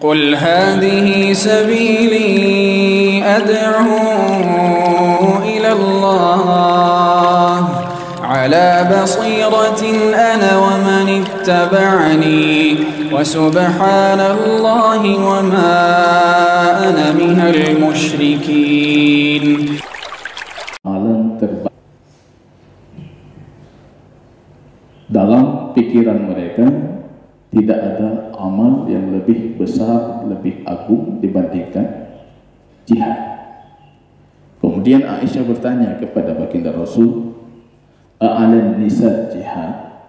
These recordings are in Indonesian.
قل هذه سبيلي أدعو إلى الله على بصيرة أنا ومن اتبعني وسبحان الله وما أنا من المشركين. Dalam pikiran mereka tidak ada amal yang lebih besar, lebih agung dibandingkan jihad. Kemudian Aisyah bertanya kepada baginda Rasul, "A'alan nisa jihad?"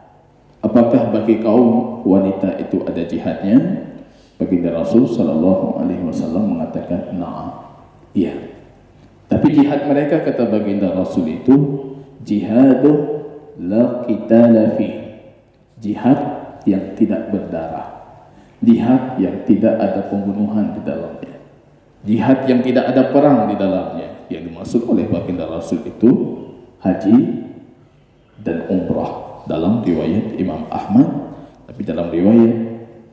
Apakah bagi kaum wanita itu ada jihadnya? Baginda Rasul sallallahu alaihi wasallam mengatakan, "Na'am." Iya. Tapi jihad mereka, kata baginda Rasul, itu jihadun la qitala fi, jihad yang tidak berdarah, jihad yang tidak ada pembunuhan di dalamnya, jihad yang tidak ada perang di dalamnya. Yang dimaksud oleh baginda Rasul itu haji dan umrah dalam riwayat Imam Ahmad, tapi dalam riwayat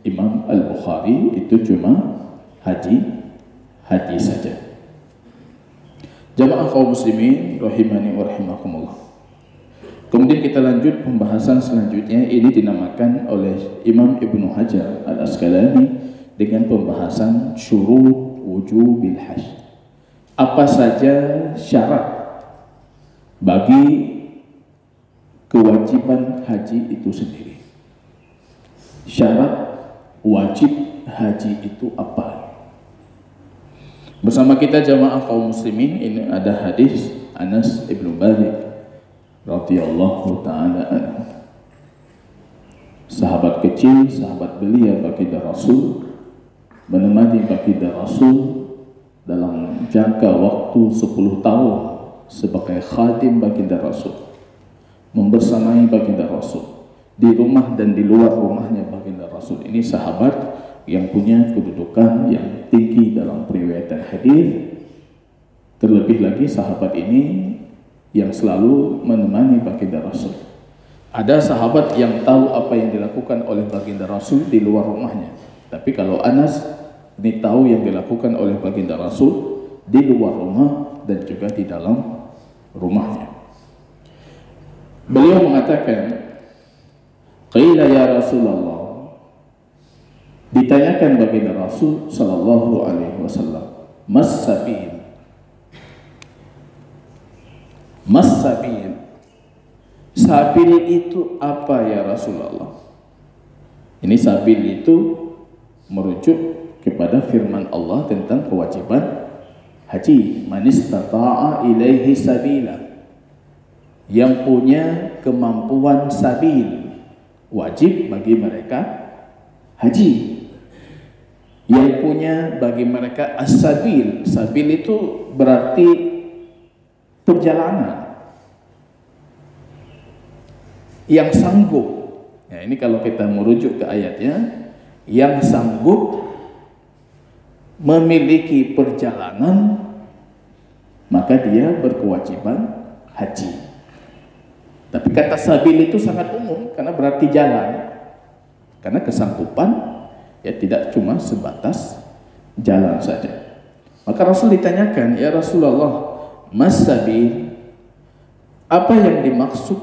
Imam Al-Bukhari itu cuma haji saja. Jamaah kaum muslimin rahimani wa rahimakumullah. Kemudian kita lanjut pembahasan selanjutnya. Ini dinamakan oleh Imam Ibnu Hajar Al-Asqalani dengan pembahasan syurut wujubil hajj. Apa saja syarat bagi kewajiban haji itu sendiri? Syarat wajib haji itu apa? Bersama kita jamaah kaum muslimin, ini ada hadis Anas Ibnu Malik radhiyallahu ta'ala anhu, sahabat kecil, sahabat belia baginda Rasul, menemani baginda Rasul dalam jangka waktu 10 tahun sebagai khadim baginda Rasul, membersamai baginda Rasul di rumah dan di luar rumahnya baginda Rasul. Ini sahabat yang punya kedudukan yang tinggi dalam periwayatan hadis. Terlebih lagi sahabat ini yang selalu menemani baginda Rasul. Ada sahabat yang tahu apa yang dilakukan oleh baginda Rasul di luar rumahnya, tapi kalau Anas ini tahu yang dilakukan oleh baginda Rasul di luar rumah dan juga di dalam rumahnya. Beliau mengatakan, "Qila ya Rasulullah," ditanyakan baginda Rasul sallallahu alaihi wasallam, "Mas sabil?" Mas sabil, sabil itu apa ya Rasulullah? Ini sabil itu merujuk kepada firman Allah tentang kewajiban haji. Man istata'a ilaihi sabila, yang punya kemampuan sabil, wajib bagi mereka haji. Yang punya bagi mereka as-sabil, sabil itu berarti perjalanan, yang sanggup. Ya, ini kalau kita merujuk ke ayatnya, yang sanggup memiliki perjalanan, maka dia berkewajiban haji. Tapi kata sabil itu sangat umum karena berarti jalan, karena kesanggupan ya tidak cuma sebatas jalan saja. Maka Rasul ditanyakan, "Ya Rasulullah, Mas sabil, apa yang dimaksud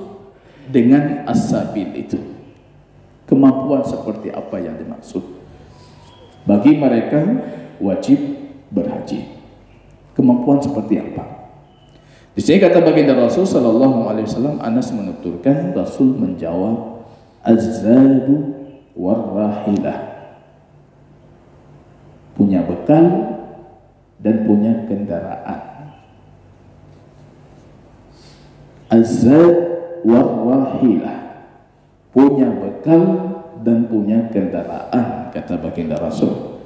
dengan as-sabil itu? Kemampuan seperti apa yang dimaksud bagi mereka wajib berhaji? Kemampuan seperti apa?" Di sini kata baginda Rasul sallallahu alaihi wasallam, Anas menuturkan, Rasul menjawab, "Az-zadu war-rahilah." Punya bekal dan punya kendaraan. Az-zad war-rahilah, punya bekal dan punya kendaraan, kata baginda Rasul.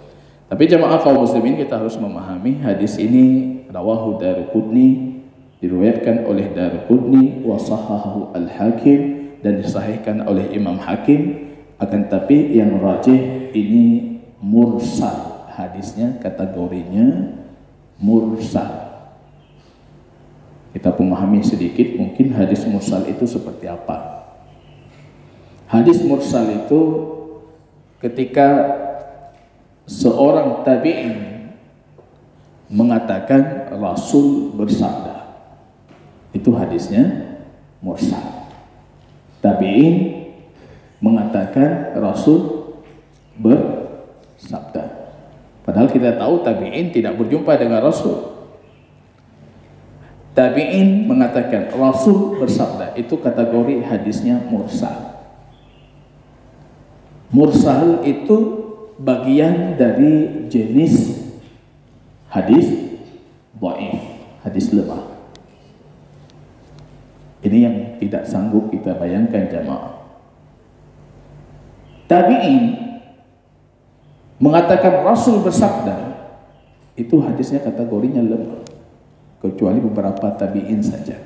Tapi jemaah kaum muslimin, kita harus memahami hadis ini rawahu Daruqutni, diriwayatkan oleh Daruqutni, wa sahahahu al-Hakim, dan disahihkan oleh Imam Hakim. Akan tapi yang rajih ini mursal, hadisnya kategorinya mursal. Kita memahami sedikit mungkin hadis mursal itu seperti apa. Hadis mursal itu ketika seorang tabi'in mengatakan Rasul bersabda. Itu hadisnya mursal. Tabi'in mengatakan Rasul bersabda. Padahal kita tahu tabi'in tidak berjumpa dengan Rasul. Tabi'in mengatakan Rasul bersabda, itu kategori hadisnya mursal. Mursal itu bagian dari jenis hadis dhaif, hadis lemah. Ini yang tidak sanggup kita bayangkan jamaah. Tabi'in mengatakan Rasul bersabda, itu hadisnya kategorinya lemah, kecuali beberapa tabi'in saja.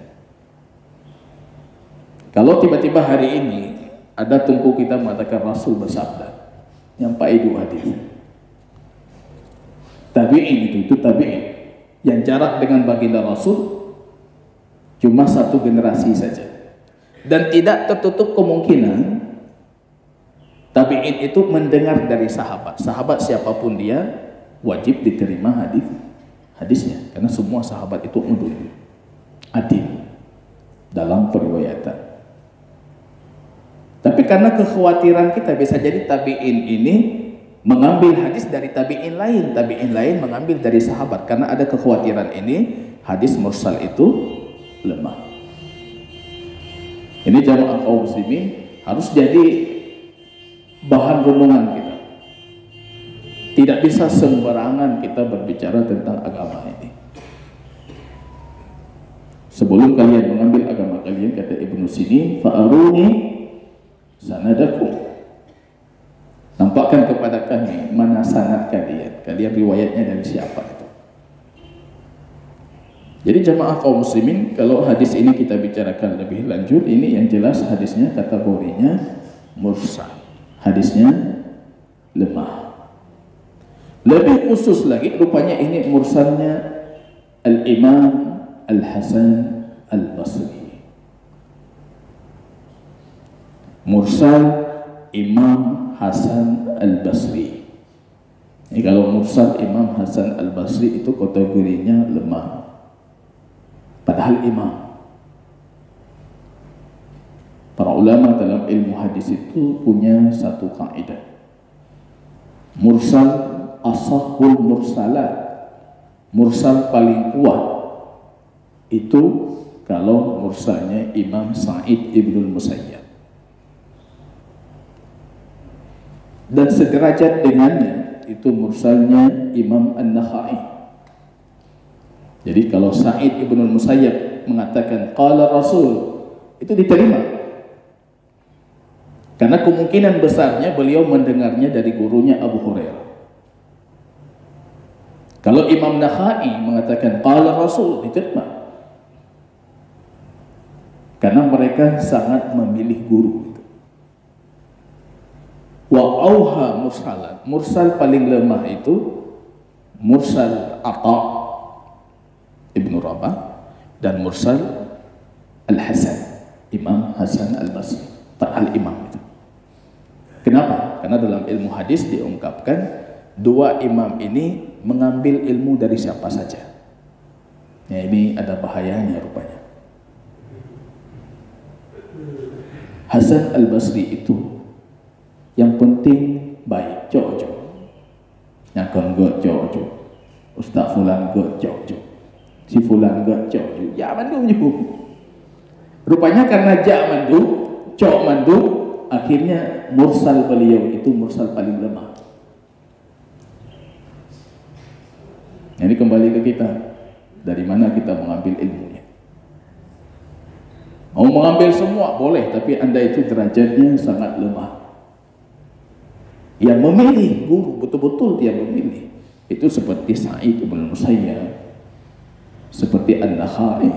Kalau tiba-tiba hari ini ada tungku kita mengatakan Rasul bersabda, yang paidu hadis. Tabi'in itu tabi'in yang jarak dengan baginda Rasul cuma satu generasi saja, dan tidak tertutup kemungkinan tabi'in itu mendengar dari sahabat. Sahabat siapapun dia wajib diterima hadisnya, karena semua sahabat itu adil dalam periwayatan. Tapi karena kekhawatiran kita bisa jadi tabi'in ini mengambil hadis dari tabi'in lain mengambil dari sahabat, karena ada kekhawatiran ini hadis mursal itu lemah. Ini jamaah kaum muslimin harus jadi bahan renungan kita. Tidak bisa sembarangan kita berbicara tentang agama ini. Sebelum kalian mengambil agama kalian, kata Ibnu Sirin, fa'aruni sanadakum, nampakkan kepada kami mana sanad kalian riwayatnya dari siapa itu. Jadi jamaah kaum muslimin, kalau hadis ini kita bicarakan lebih lanjut, ini yang jelas hadisnya kategorinya mursal, hadisnya lemah. Lebih khusus lagi, rupanya ini mursalnya Al-Imam Al-Hasan Al-Basri. Mursal Imam Hasan Al-Basri. Ini kalau mursal Imam Hasan Al-Basri itu kategorinya lemah. Padahal imam. Para ulama dalam ilmu hadis itu punya satu kaidah. Mursal asahul mursalat. Mursal paling kuat itu kalau mursalnya Imam Sa'id Ibnul Musayyab. Dan sederajat dengannya itu mursalnya Imam An-Nakhai. Jadi kalau Sa'id Ibnul Musayyab mengatakan qala Rasul, itu diterima, karena kemungkinan besarnya beliau mendengarnya dari gurunya Abu Hurairah. Kalau Imam Nakhai mengatakan qala Rasul, diterima, karena mereka sangat memilih guru. Wa auha mursalan, mursal paling lemah itu mursal Atha Ibnu Rabah dan mursal Al-Hasan, Imam Hasan Al-Basri, Al-Imam itu. Kenapa? Karena dalam ilmu hadis diungkapkan dua imam ini mengambil ilmu dari siapa saja. Ya, ini ada bahayanya rupanya. Hasan Al-Basri itu yang penting baik, jojo. Yang kan gak jojo. Ustaz fulan gak jojo. Si fulan gak jojo. Ya mandu juga. Rupanya karena ja mandu, cok mandu, akhirnya mursal beliau itu mursal paling lemah. Jadi kembali ke kita, dari mana kita mengambil ilmunya. Mau mengambil semua boleh, tapi anda itu derajatnya sangat lemah. Yang memilih guru, betul-betul dia memilih. Itu seperti Sa'id Ibn Musayyab, seperti An-Nakhai.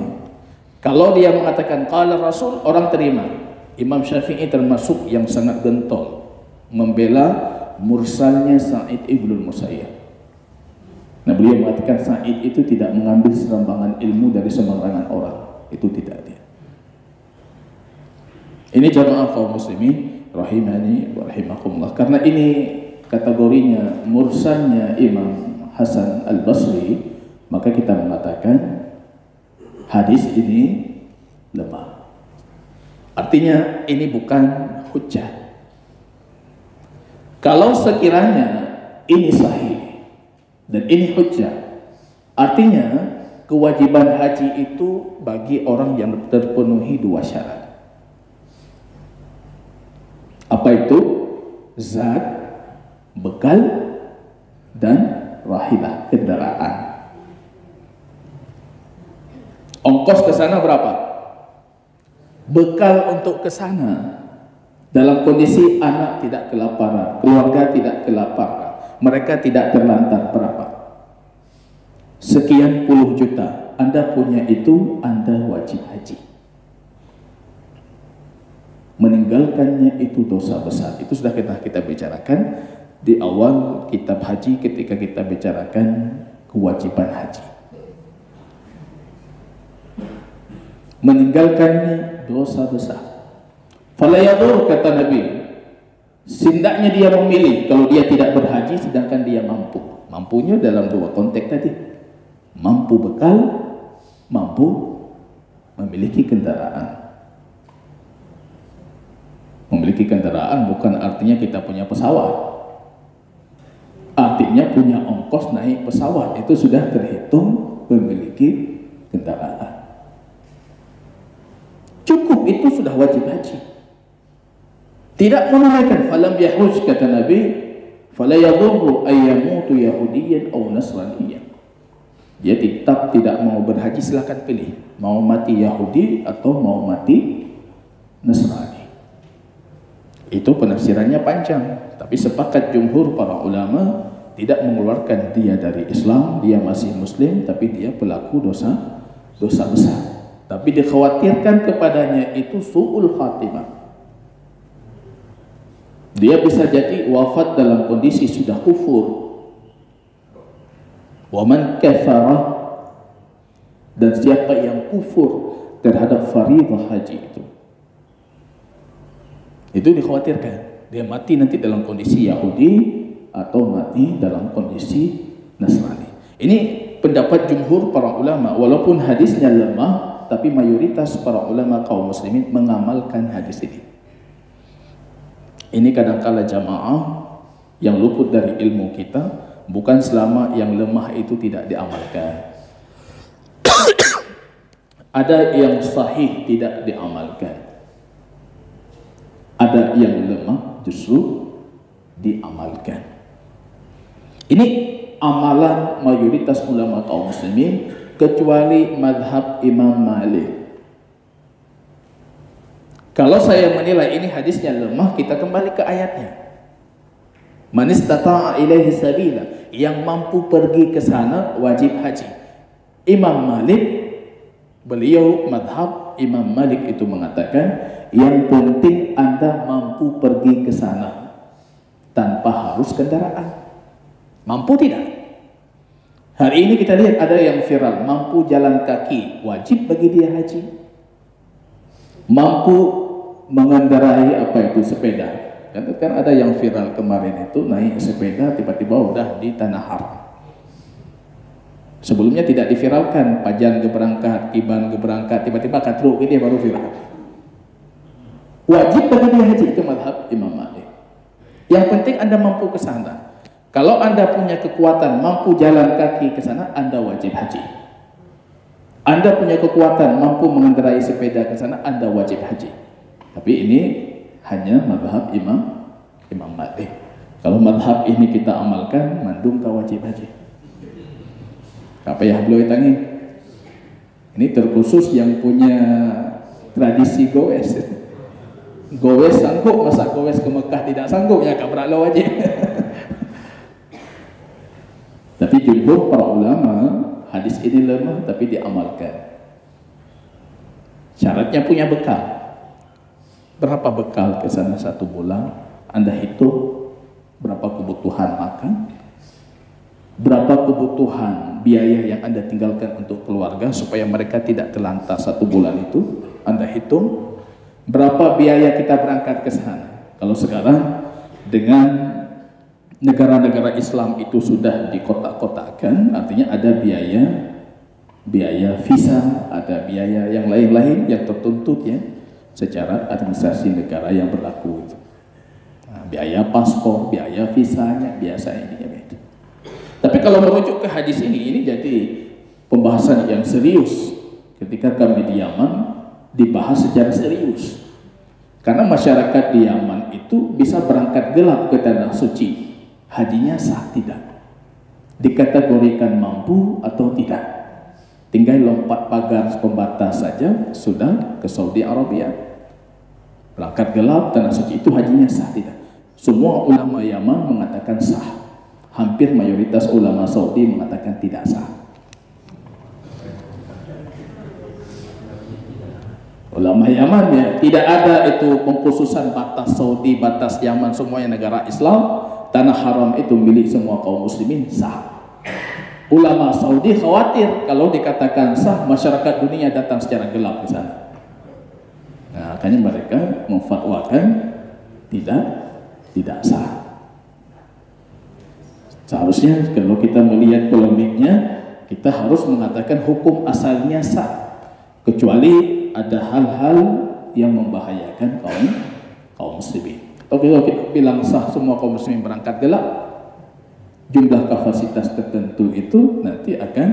Kalau dia mengatakan qala Rasul, orang terima. Imam Syafi'i termasuk yang sangat gentol membela mursalnya Sa'id Ibn Musayyab. Nah, beliau mengatakan Sa'id itu tidak mengambil serambangan ilmu dari sembarangan orang. Itu tidak dia. Ini jamaah kaum muslimin rahimani wa rahimakumullah. Karena ini kategorinya mursalnya Imam Hasan Al-Basri, maka kita mengatakan hadis ini lemah. Artinya ini bukan hujjah. Kalau sekiranya ini sahih dan ini hujjah, artinya kewajiban haji itu bagi orang yang terpenuhi dua syarat. Apa itu? Zat, bekal, dan rahilah, kendaraan. Ongkos ke sana berapa? Bekal untuk ke sana dalam kondisi anak tidak kelaparan, keluarga tidak kelaparan, mereka tidak terlantar, berapa? Sekian puluh juta. Anda punya itu, Anda wajib haji. Meninggalkannya itu dosa besar. Itu sudah kita bicarakan di awal kitab haji ketika kita bicarakan kewajiban haji. Meninggalkannya dosa besar. Fala yadur, kata Nabi, sindaknya dia memilih kalau dia tidak berhaji sedangkan dia mampu. Mampunya dalam dua konteks tadi. Mampu bekal, mampu memiliki kendaraan. Memiliki kendaraan bukan artinya kita punya pesawat. Artinya punya ongkos naik pesawat, itu sudah terhitung memiliki kendaraan. Cukup itu sudah wajib haji. Tidak menunaikan falam yahuj, kata Nabi, fala yadurru ayyamutu yahudiyan aw nasraniyan. Dia tetap tidak mau berhaji, silakan pilih, mau mati Yahudi atau mau mati Nasrani. Itu penafsirannya panjang, tapi sepakat jumhur para ulama tidak mengeluarkan dia dari Islam. Dia masih muslim tapi dia pelaku dosa besar. Tapi dikhawatirkan kepadanya itu su'ul khatimah. Dia bisa jadi wafat dalam kondisi sudah kufur. Wa man kafara, dan siapa yang kufur terhadap fardhu haji itu dikhawatirkan dia mati nanti dalam kondisi Yahudi atau mati dalam kondisi Nasrani. Ini pendapat jumhur para ulama, walaupun hadisnya lemah, tapi mayoritas para ulama kaum muslimin mengamalkan hadis ini. Ini kadangkala jamaah yang luput dari ilmu kita, bukan selama yang lemah itu tidak diamalkan. Ada yang sahih tidak diamalkan, ada yang lemah justru diamalkan. Ini amalan mayoritas ulama kaum muslimin kecuali madhab Imam Malik. Kalau saya menilai ini hadisnya lemah, kita kembali ke ayatnya. Man istata'a ilaihi sabila, yang mampu pergi ke sana wajib haji. Imam Malik, beliau madhab Imam Malik itu mengatakan yang penting Anda mampu pergi ke sana tanpa harus kendaraan. Mampu tidak? Hari ini kita lihat ada yang viral, mampu jalan kaki, wajib bagi dia haji. Mampu mengendarai apa itu sepeda. Kan ada yang viral kemarin itu naik sepeda tiba-tiba udah di tanah haram. Sebelumnya tidak diviralkan, Pajan berangkat, Iban berangkat, tiba-tiba katruk ini baru viral. Wajib bagi dia haji, itu madhab Imam Malik. Yang penting Anda mampu ke sana. Kalau Anda punya kekuatan mampu jalan kaki ke sana, Anda wajib haji. Anda punya kekuatan mampu mengendarai sepeda ke sana, Anda wajib haji. Tapi ini hanya madhab Imam Malik. Kalau madhab ini kita amalkan, mandum tak wajib haji. Apa ya belum tangi? Ini terkhusus yang punya tradisi goes. Goes sanggup, masa goes ke Mekah tidak sanggup, ya kabrak lo wajib. Tapi jumhur para ulama, hadis ini lemah tapi diamalkan. Syaratnya punya bekal. Berapa bekal ke sana 1 bulan? Anda hitung berapa kebutuhan makan, berapa kebutuhan biaya yang Anda tinggalkan untuk keluarga supaya mereka tidak terlantar 1 bulan itu. Anda hitung berapa biaya kita berangkat ke sana. Kalau sekarang dengan negara-negara Islam itu sudah dikotak-kotakkan, artinya ada biaya visa, ada biaya yang lain-lain yang tertuntut ya secara administrasi negara yang berlaku itu. Nah, biaya paspor, biaya visanya, biasa ini ya itu. Tapi kalau merujuk ke hadis ini jadi pembahasan yang serius ketika kami di Yaman dibahas secara serius. Karena masyarakat di Yaman itu bisa berangkat gelap ke tanah suci. Hajinya sah tidak? Dikategorikan mampu atau tidak? Tinggal lompat pagar pembatas saja sudah ke Saudi Arabia. Berangkat gelap tanah suci itu hajinya sah tidak? Semua ulama Yaman mengatakan sah. Hampir mayoritas ulama Saudi mengatakan tidak sah. Ulama Yaman ya, tidak ada itu pengkhususan batas Saudi, batas Yaman, semuanya negara Islam. Tanah haram itu milik semua kaum muslimin, sah. Ulama Saudi khawatir kalau dikatakan sah, masyarakat dunia datang secara gelap ke sana. Nah, makanya mereka memfatwakan tidak sah. Seharusnya kalau kita melihat polemiknya, kita harus mengatakan hukum asalnya sah, kecuali ada hal-hal yang membahayakan kaum muslimin. Tapi kalau kita bilang sah semua kaum muslimin berangkat gelap, jumlah kapasitas tertentu itu nanti akan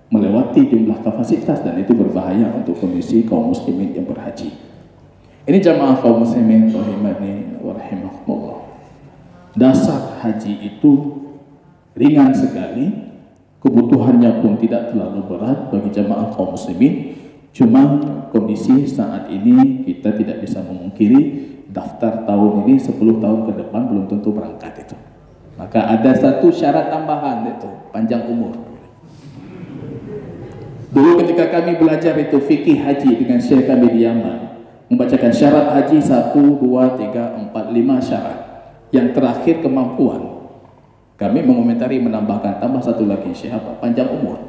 melewati jumlah kapasitas dan itu berbahaya untuk kondisi kaum muslimin yang berhaji. Ini jamaah kaum muslimin rahimani wa rahimakumullah. Dasar haji itu ringan sekali, kebutuhannya pun tidak terlalu berat bagi jamaah kaum muslimin. Cuma kondisi saat ini kita tidak bisa memungkiri daftar tahun ini 10 tahun ke depan belum tentu berangkat itu. Maka ada satu syarat tambahan itu, panjang umur. Dulu ketika kami belajar itu fikih haji dengan syekh kami di Yaman, membacakan syarat haji 1, 2, 3, 4, 5 syarat. Yang terakhir kemampuan. Kami mengomentari menambahkan tambah satu lagi, syekh apa? Panjang umur.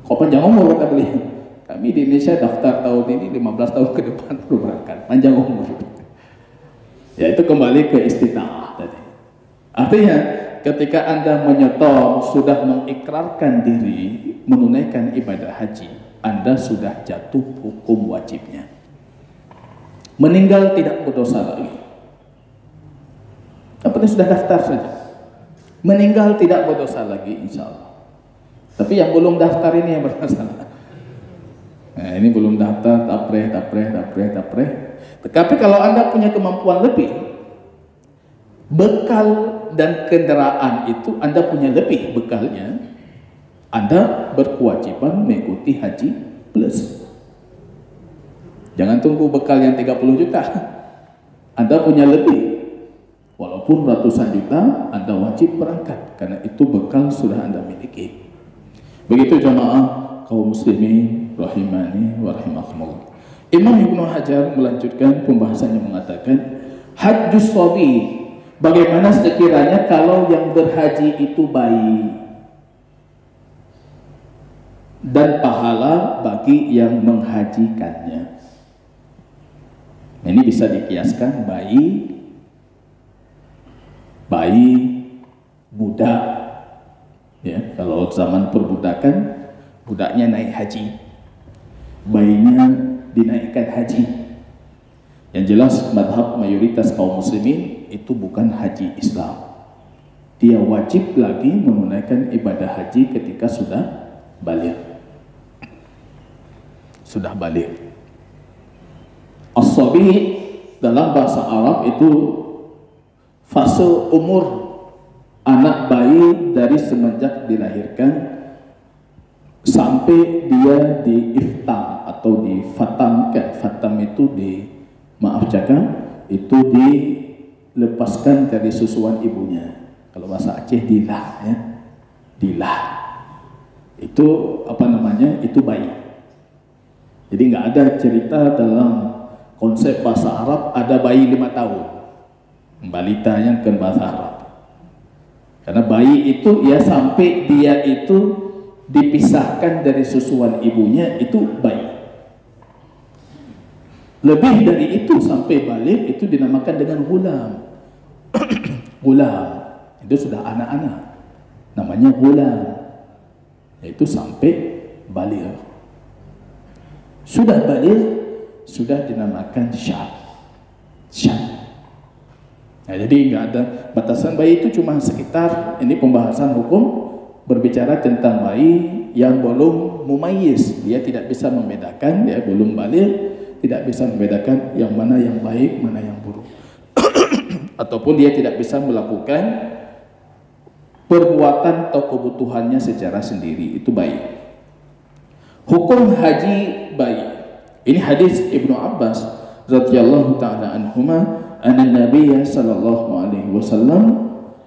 Kok panjang umur kata beliau? Kami di Indonesia daftar tahun ini 15 tahun ke depan perlu berangkat, panjang umur. Ya itu kembali ke istita'ah tadi. Artinya ketika Anda menyetor sudah mengikrarkan diri menunaikan ibadah haji, Anda sudah jatuh hukum wajibnya. Meninggal tidak berdosa lagi. Apa sudah daftar saja. Meninggal tidak berdosa lagi insya Allah. Tapi yang belum daftar ini yang bermasalah. Nah, ini belum daftar, tapreh. Tetapi kalau Anda punya kemampuan lebih, bekal dan kendaraan itu Anda punya lebih bekalnya, Anda berkewajiban mengikuti haji plus. Jangan tunggu bekal yang 30 juta. Anda punya lebih, walaupun ratusan juta, Anda wajib berangkat karena itu bekal sudah Anda miliki. Begitu jamaah kaum muslimin rahimani wa rahimakumullah. Imam Ibnu Hajar melanjutkan pembahasannya mengatakan hajjus shabi, bagaimana sekiranya kalau yang berhaji itu bayi dan pahala bagi yang menghajikannya. Ini bisa dikiaskan bayi budak ya, kalau zaman perbudakan budaknya naik haji, bayinya dinaikkan haji. Yang jelas madhab mayoritas kaum muslimin itu bukan haji Islam. Dia wajib lagi menunaikan ibadah haji ketika sudah balik. As-sabi dalam bahasa Arab itu fase umur anak bayi dari semenjak dilahirkan sampai dia diiftam atau difatamkan. Fatam itu itu dilepaskan dari susuan ibunya. Kalau bahasa Aceh dilah ya. Dilah. Itu apa namanya? Itu bayi. Jadi nggak ada cerita dalam konsep bahasa Arab ada bayi 5 tahun. Balita yang kan bahasa Arab. Karena bayi itu ya sampai dia itu dipisahkan dari susuan ibunya itu bayi. Lebih dari itu sampai balik itu dinamakan dengan gulam. Gulam itu sudah anak-anak, namanya ghulam, yaitu sampai baligh. Sudah baligh, sudah dinamakan syab. Nah, jadi nggak ada batasan. Bayi itu cuma sekitar, ini pembahasan hukum berbicara tentang bayi yang belum mumayyiz, dia tidak bisa membedakan, dia belum baligh, tidak bisa membedakan yang mana yang baik, mana yang buruk. Ataupun dia tidak bisa melakukan perbuatan atau kebutuhannya secara sendiri, itu bayi. Hukum haji bayi. Ini hadis Ibnu Abbas radhiyallahu taala anhuma, anna Nabiy sallallahu alaihi wasallam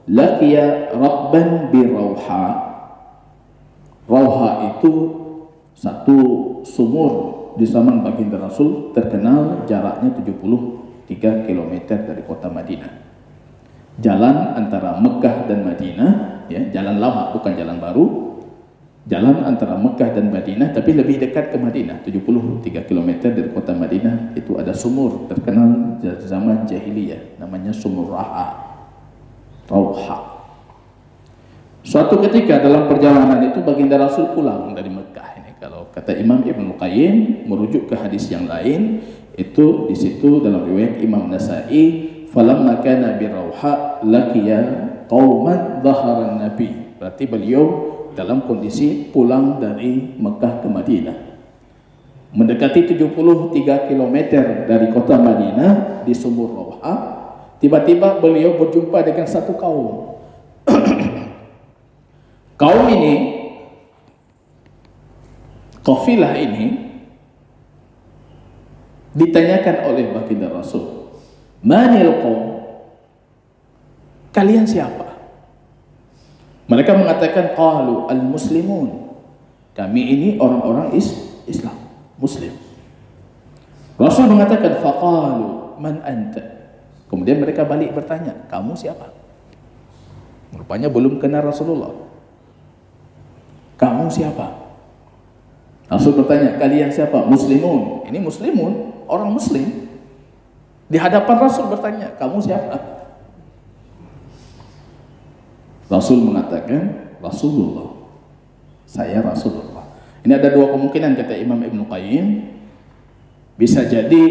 laqiya rabban bi Rauha. Rauha itu satu sumur di zaman baginda Rasul, terkenal jaraknya 73 km dari kota Madinah. Jalan antara Mekah dan Madinah, ya, jalan lama bukan jalan baru. Jalan antara Mekah dan Madinah, tapi lebih dekat ke Madinah, 73 km dari kota Madinah. Itu ada sumur terkenal zaman jahiliyah, namanya sumur Rauha. Suatu ketika dalam perjalanan itu baginda Rasul pulang dari Mekah. Ini kalau kata Imam Ibnu Qayyim, merujuk ke hadis yang lain, itu di situ dalam riwayat Imam Nasa'i, falamma kana bi Rauha laqiya qauman dhaharan nabi. Berarti beliau dalam kondisi pulang dari Mekah ke Madinah, mendekati 73 km dari kota Madinah di sumur Rauha. Tiba-tiba beliau berjumpa dengan satu kaum. Kaum ini, kafilah ini, ditanyakan oleh baginda Rasul, manil qaum, kalian siapa? Mereka mengatakan, qalu al-muslimun, kami ini orang-orang Islam, Muslim. Rasul mengatakan, faqalu man anta. Kemudian mereka balik bertanya, kamu siapa? Rupanya belum kenal Rasulullah. Kamu siapa? Rasul bertanya, kalian siapa? Muslimun. Ini muslimun, orang muslim. Di hadapan Rasul bertanya, kamu siapa? Rasul mengatakan, Rasulullah, saya Rasulullah. Ini ada dua kemungkinan kata Imam Ibnu Qayyim. Bisa jadi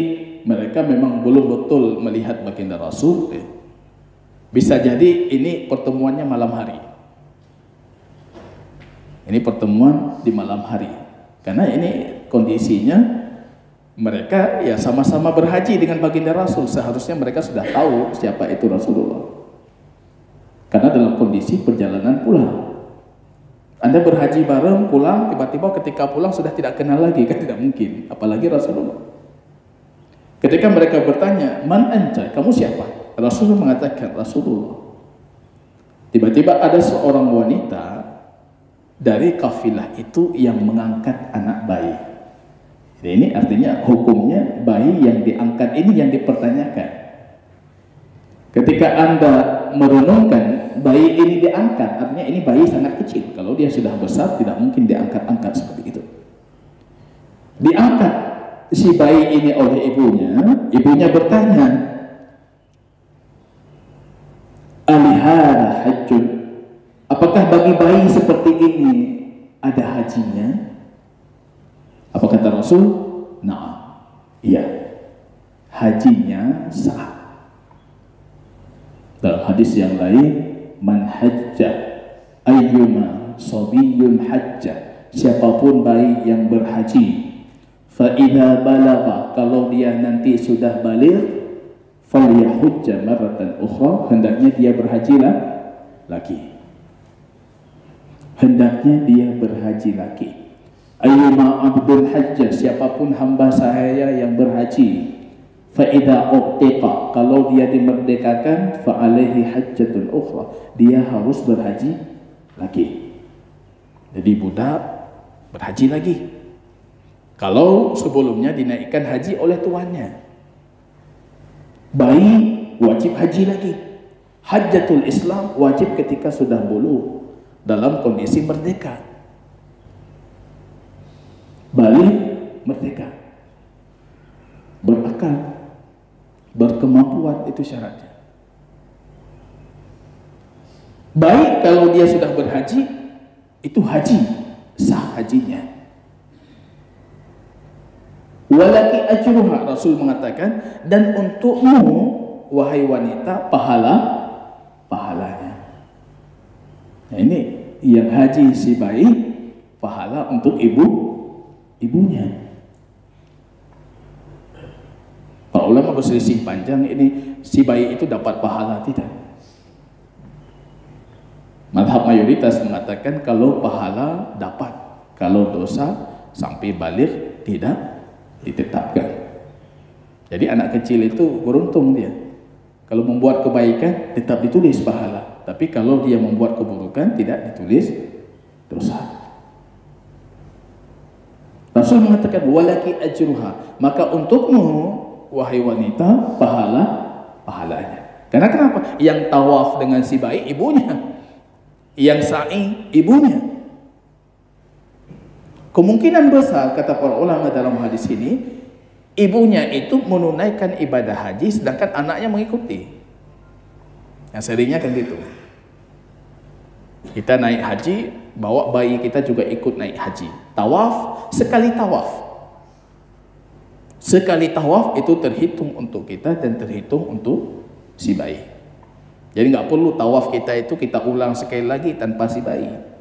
mereka memang belum betul melihat baginda Rasul. Bisa jadi ini pertemuannya malam hari. Ini pertemuan di malam hari. Karena ini kondisinya mereka ya sama-sama berhaji dengan baginda Rasul. Seharusnya mereka sudah tahu siapa itu Rasulullah. Karena dalam kondisi perjalanan pulang, Anda berhaji bareng pulang, tiba-tiba ketika pulang sudah tidak kenal lagi, kan tidak mungkin, apalagi Rasulullah. Ketika mereka bertanya, man anta, kamu siapa? Rasulullah mengatakan, Rasulullah. Tiba-tiba ada seorang wanita dari kafilah itu yang mengangkat anak bayi. Jadi ini artinya hukumnya bayi yang diangkat ini yang dipertanyakan. Ketika Anda merenungkan bayi ini diangkat, artinya ini bayi sangat kecil. Kalau dia sudah besar, tidak mungkin diangkat-angkat seperti itu. Diangkat si bayi ini oleh ibunya. Ibunya bertanya, alihara hajjun, apakah bagi bayi seperti ini ada hajinya? Apa kata Rasul? Nah, iya, hajinya sah. Dalam hadis yang lain, man hajja ayyuma sabiyyun hajja, siapapun bayi yang berhaji, fa idza balagha, kalau dia nanti sudah baligh, falyahujja marratan ukhra, hendaknya dia berhajilah lagi. Hendaknya dia berhaji lagi. Ayyuma abdul hajja, siapapun hamba saya yang berhaji, fa'idha uqtiqa, kalau dia dimerdekakan, fa'alaihi hajjatun ukhra, dia harus berhaji lagi. Jadi budak berhaji lagi. Kalau sebelumnya dinaikkan haji oleh tuannya, bayi wajib haji lagi. Hajjatul Islam wajib ketika sudah bulughh, dalam kondisi merdeka. Balik merdeka, berakal, berkemampuan, itu syaratnya. Baik kalau dia sudah berhaji, itu haji, sah hajinya. Walaki ajruha, Rasul mengatakan, dan untukmu wahai wanita pahalanya. Nah, ini yang haji si bayi, pahala untuk ibunya. Para ulama berselisih panjang, ini si bayi itu dapat pahala tidak? Mazhab mayoritas mengatakan kalau pahala dapat, kalau dosa sampai balik tidak ditetapkan. Jadi anak kecil itu beruntung dia. Kalau membuat kebaikan tetap ditulis pahala, tapi kalau dia membuat keburukan tidak ditulis dosa. Rasul mengatakan walaki ajruha, maka untukmu wahai wanita pahalanya. Karena kenapa? Yang tawaf dengan si bayi ibunya, yang sa'i ibunya. Kemungkinan besar kata para ulama dalam hadis ini, ibunya itu menunaikan ibadah haji sedangkan anaknya mengikuti. Yang seringnya kan gitu. Kita naik haji, bawa bayi kita juga ikut naik haji. Tawaf, sekali tawaf. Sekali tawaf itu terhitung untuk kita dan terhitung untuk si bayi. Jadi nggak perlu tawaf kita itu kita ulang sekali lagi tanpa si bayi.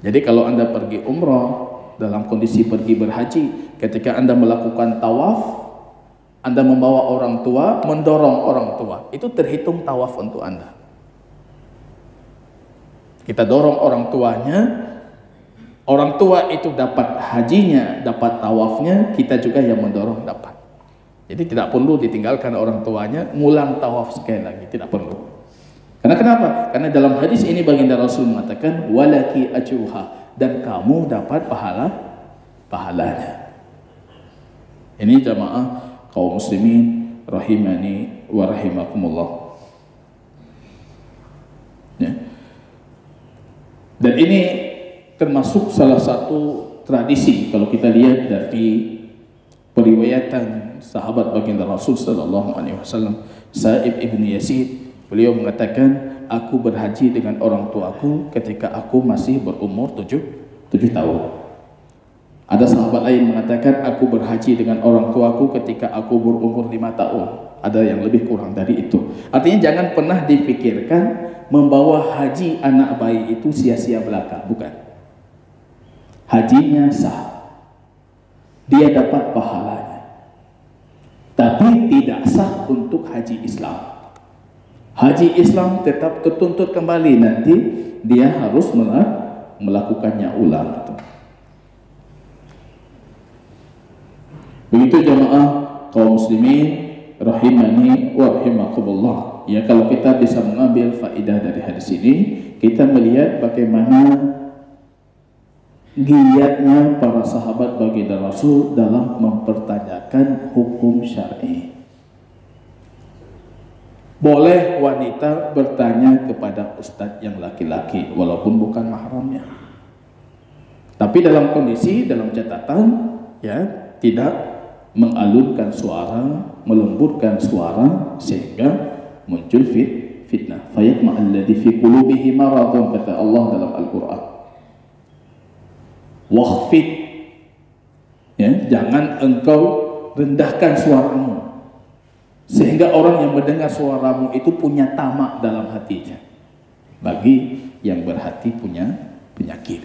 Jadi kalau Anda pergi umrah dalam kondisi pergi berhaji, ketika Anda melakukan tawaf, Anda membawa orang tua, mendorong orang tua, itu terhitung tawaf untuk Anda. Kita dorong orang tuanya, orang tua itu dapat hajinya, dapat tawafnya, kita juga yang mendorong dapat. Jadi tidak perlu ditinggalkan orang tuanya, ngulang tawaf sekali lagi, tidak perlu. Karena kenapa? Karena dalam hadis ini baginda Rasul mengatakan walaki ajruha, dan kamu dapat pahalanya. Ini jamaah kaum muslimin rahimani wa rahimakumullah. Ya. Dan ini termasuk salah satu tradisi kalau kita lihat dari periwayatan sahabat baginda Rasul sallallahu alaihi wasallam, Sa'ib ibn Yazid. Beliau mengatakan, aku berhaji dengan orang tuaku ketika aku masih berumur 7 tahun. Ada sahabat lain mengatakan, aku berhaji dengan orang tuaku ketika aku berumur 5 tahun. Ada yang lebih kurang dari itu. Artinya jangan pernah dipikirkan membawa haji anak bayi itu sia-sia belaka. Bukan. Hajinya sah. Dia dapat pahalanya. Tapi tidak sah untuk haji Islam. Haji Islam tetap tertuntut kembali, nanti dia harus melakukannya ulang. Begitu jamaah kaum muslimin rahimani wa rahimakumullah. Ya, kalau kita bisa mengambil faidah dari hadis ini, kita melihat bagaimana giatnya para sahabat baginda Rasul dalam mempertanyakan hukum syar'i. Boleh wanita bertanya kepada ustadz yang laki-laki walaupun bukan mahramnya. Tapi dalam kondisi, dalam catatan, ya, tidak mengalunkan suara, melembutkan suara sehingga muncul fitnah. Fayatma alladhi fi qulubihi maradun, kata Allah dalam Al-Qur'an. Wakhfid, ya, jangan engkau rendahkan suaramu sehingga orang yang mendengar suaramu itu punya tamak dalam hatinya. Bagi yang berhati punya penyakit.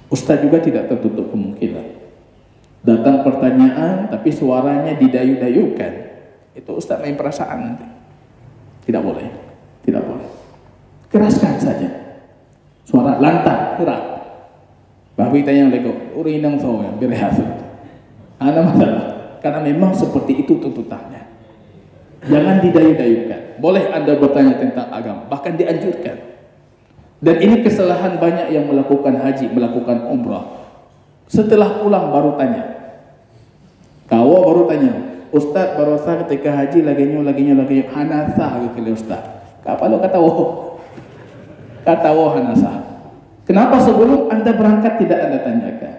Ustaz juga tidak tertutup kemungkinan datang pertanyaan tapi suaranya didayu-dayukan, itu ustaz main perasaan nanti. Tidak boleh, tidak boleh. Keraskan saja suara, lantang, keras. Babi tanya lego, urinang soya berhasil. Ada masalah. Karena memang seperti itu tuntutannya. Jangan didayu-dayukan. Boleh Anda bertanya tentang agama, bahkan dianjurkan. Dan ini kesalahan banyak yang melakukan haji, melakukan umrah. Setelah pulang baru tanya. Kau baru tanya, Ustaz baru saya ketika haji laginya hanasa gitu Ustaz. Apa lo kata hanasa? Kenapa sebelum Anda berangkat tidak Anda tanyakan?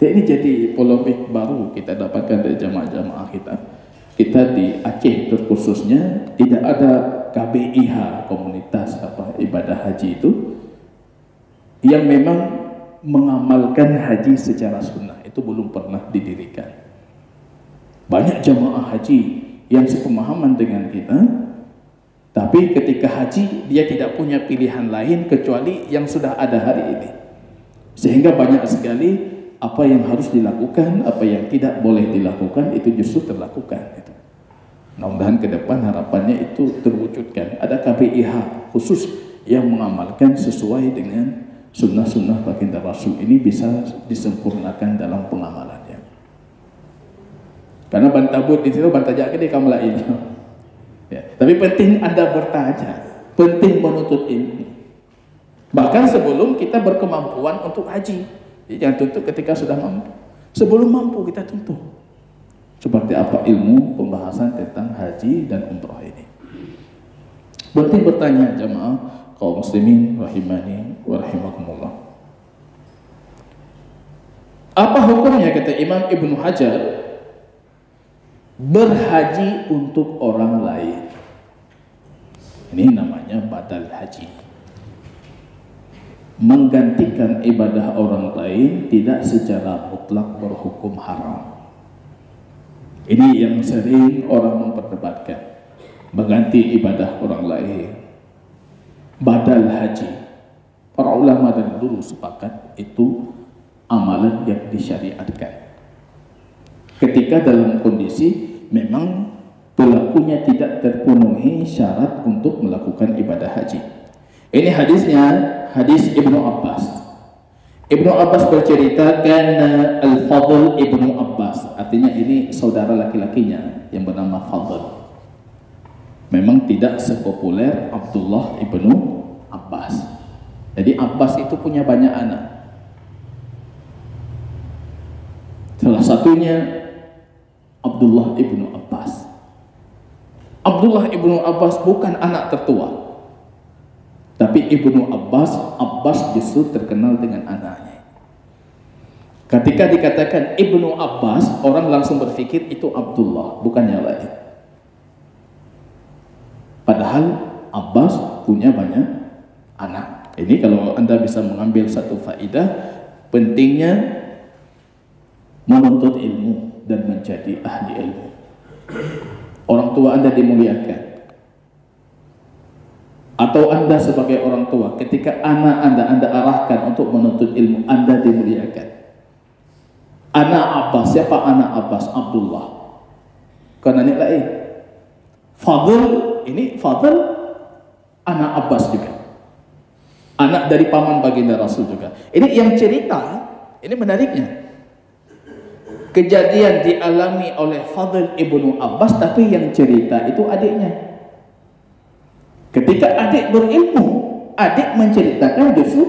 Ini jadi polemik baru kita dapatkan dari jamaah-jamaah kita. Kita di Aceh terkhususnya tidak ada KBIH, komunitas ibadah haji itu, yang memang mengamalkan haji secara sunnah, itu belum pernah didirikan. Banyak jamaah haji yang sepemahaman dengan kita, tapi ketika haji dia tidak punya pilihan lain kecuali yang sudah ada hari ini, sehingga banyak sekali apa yang harus dilakukan, apa yang tidak boleh dilakukan itu justru terlakukan. Mudah-mudahan ke depan harapannya itu terwujudkan. Ada KBIH khusus yang mengamalkan sesuai dengan sunnah-sunnah baginda Rasul, ini bisa disempurnakan dalam pengamalannya. Karena bantabut di situ bantajak ke di kamla ini. Ya, tapi penting Anda bertanya, penting menuntut ilmu. Bahkan sebelum kita berkemampuan untuk haji, jangan tuntut ketika sudah mampu. Sebelum mampu kita tuntut. Seperti apa ilmu pembahasan tentang haji dan umrah ini. Penting bertanya jamaah kaum muslimin rahimani wa rahimakumullah. Apa hukumnya, kata Imam Ibnu Hajar, berhaji untuk orang lain? Ini namanya badal haji. Menggantikan ibadah orang lain tidak secara mutlak berhukum haram. Ini yang sering orang memperdebatkan, mengganti ibadah orang lain, badal haji. Para ulama dari dulu sepakat itu amalan yang disyariatkan ketika dalam kondisi memang pelakunya tidak terpenuhi syarat untuk melakukan ibadah haji. Ini hadisnya, hadis Ibnu Abbas. Ibnu Abbas bercerita, karena Al-Fadl Ibnu Abbas, artinya ini saudara laki-lakinya yang bernama Fadl. Memang tidak sepopuler Abdullah Ibnu Abbas. Jadi Abbas itu punya banyak anak. Salah satunya Abdullah Ibnu Abbas. Abdullah Ibnu Abbas bukan anak tertua, tapi Ibnu Abbas justru terkenal dengan anaknya. Ketika dikatakan Ibnu Abbas, orang langsung berpikir itu Abdullah, bukan yang lain. Padahal Abbas punya banyak anak. Ini kalau Anda bisa mengambil satu faedah, pentingnya menuntut ilmu dan menjadi ahli ilmu. Orang tua Anda dimuliakan. Atau Anda sebagai orang tua, ketika anak Anda arahkan untuk menuntut ilmu, Anda dimuliakan. Anak Abbas, siapa anak Abbas? Abdullah. Karena ini lain. Fadl, ini Fadl anak Abbas juga. Anak dari paman baginda Rasul juga. Ini yang cerita, ini menariknya. Kejadian dialami oleh Fadl Ibnu Abbas, tapi yang cerita itu adiknya. Ketika adik berilmu, adik menceritakan justru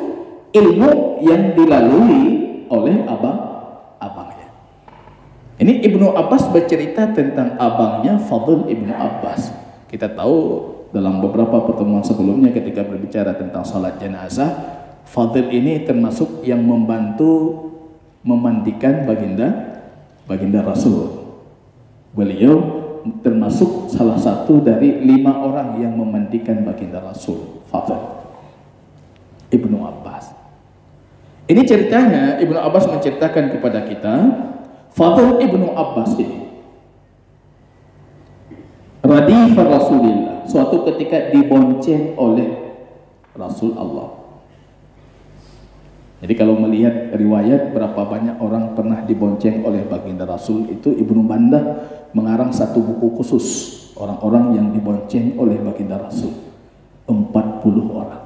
ilmu yang dilalui oleh abangnya. Ini Ibnu Abbas bercerita tentang abangnya Fadl Ibnu Abbas. Kita tahu dalam beberapa pertemuan sebelumnya ketika berbicara tentang salat jenazah, Fadl ini termasuk yang membantu memandikan baginda Rasul. Beliau termasuk salah satu dari 5 orang yang memandikan baginda Rasul, Fadl Ibnu Abbas. Ini ceritanya, Ibnu Abbas menceritakan kepada kita, Fadl Ibnu Abbas ini radifar Rasulillah, suatu ketika dibonceng oleh Rasul Allah. Jadi kalau melihat riwayat berapa banyak orang pernah dibonceng oleh baginda Rasul, itu Ibnu Bandah mengarang satu buku khusus orang-orang yang dibonceng oleh baginda Rasul. 40 orang.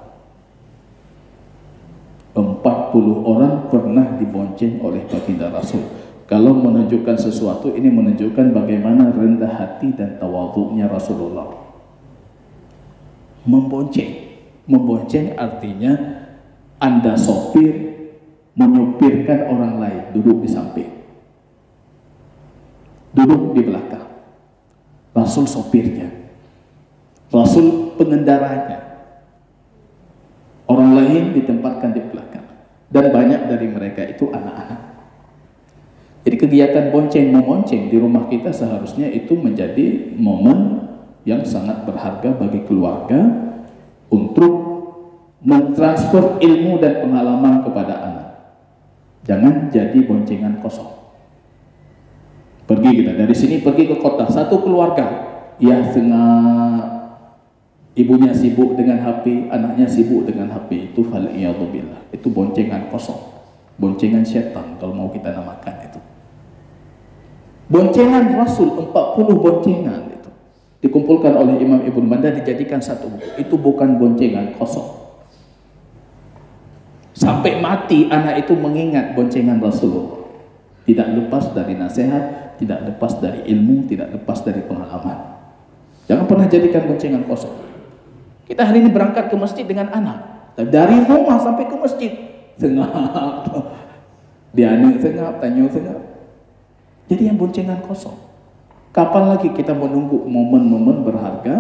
40 orang pernah dibonceng oleh baginda Rasul. Kalau menunjukkan sesuatu, ini menunjukkan bagaimana rendah hati dan tawadhu'nya Rasulullah. Membonceng artinya Anda sopir menyupirkan orang lain, duduk di samping, duduk di belakang. Rasul sopirnya, Rasul pengendaranya, orang lain ditempatkan di belakang, dan banyak dari mereka itu anak-anak. Jadi kegiatan bonceng-memonceng di rumah kita seharusnya itu menjadi momen yang sangat berharga bagi keluarga untuk mentransfer ilmu dan pengalaman kepada anak. Jangan jadi boncengan kosong. Pergi kita dari sini pergi ke kota, satu keluarga, ya tengah ibunya sibuk dengan HP, anaknya sibuk dengan HP, itu fal'iyadzubillah, itu boncengan kosong, boncengan syaitan kalau mau kita namakan itu. Boncengan Rasul 40 boncengan itu dikumpulkan oleh Imam Ibnu Manda dijadikan satu buku. Itu bukan boncengan kosong. Sampai mati anak itu mengingat boncengan Rasulullah. Tidak lepas dari nasihat, tidak lepas dari ilmu, tidak lepas dari pengalaman. Jangan pernah jadikan boncengan kosong. Kita hari ini berangkat ke masjid dengan anak, dari rumah sampai ke masjid sengap, dia sengap, tanya sengap. Jadi yang boncengan kosong. Kapan lagi kita menunggu momen-momen berharga